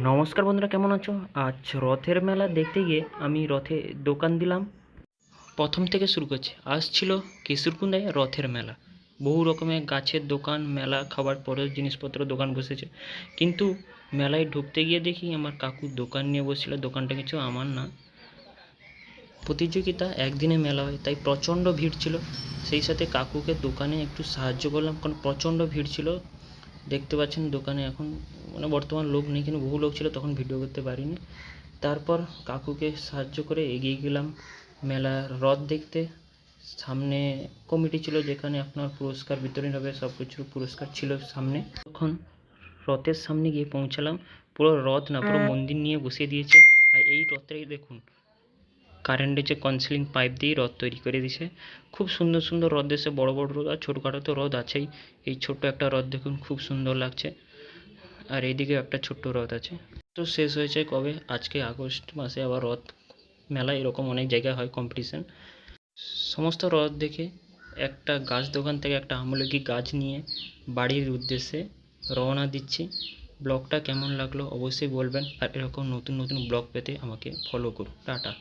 নমস্কার বন্ধুরা, কেমন আছো? আজ রথের মেলা দেখতে গিয়ে আমি রথে দোকান দিলাম। প্রথম থেকে শুরু করছি। আজ ছিল কেশরকুন্দায় রথের মেলা। বহু রকমের গাছের দোকান, মেলা, খাবার পরের জিনিসপত্র দোকান বসেছে। কিন্তু মেলায় ঢুকতে গিয়ে দেখি আমার কাকু দোকান নিয়ে বসছিল। দোকানটা কিছু আমার না, প্রতিযোগিতা, একদিনে মেলা হয় তাই প্রচণ্ড ভিড় ছিল। সেই সাথে কাকুকে দোকানে একটু সাহায্য করলাম, কারণ প্রচণ্ড ভিড় ছিল। দেখতে পাচ্ছেন দোকানে এখন বর্তমান লোক নেই, কিন্তু বহু লোক ছিল, তখন ভিডিও করতে পারিনি। তারপর কাকুকে সাহায্য করে এগিয়ে গেলাম মেলার রথ দেখতে। সামনে কমিটি ছিল, যেখানে আপনার পুরস্কার বিতরণ হবে, সব কিছুর পুরস্কার ছিল সামনে। তখন রথের সামনে গিয়ে পৌঁছালাম। পুরো রথ না, পুরো মন্দির নিয়ে বসিয়ে দিয়েছে। আর এই রথটাই দেখুন, কারেন্টের যে কনসিলিং পাইপ দিয়ে রথ তৈরি করে দিয়েছে। খুব সুন্দর সুন্দর রথ দিয়েছে, বড় বড় রথ আর ছোটোখাটো তো রথ আছেই। এই ছোট্ট একটা রথ দেখুন, খুব সুন্দর লাগছে। আর এইদিকে একটা ছোট্ট রথ আছে। তো শেষ হয়েছে কবে? আজকে আগস্ট মাসে আবার রথ মেলা, এরকম অনেক জায়গায় হয় কম্পিটিশান। সমস্ত রথ দেখে একটা গাছ দোকান থেকে একটা আমলকি গাছ নিয়ে বাড়ির উদ্দেশ্যে রওনা দিচ্ছি। ব্লগটা কেমন লাগলো অবশ্যই বলবেন, আর এরকম নতুন নতুন ব্লগ পেতে আমাকে ফলো করুন। টাটা।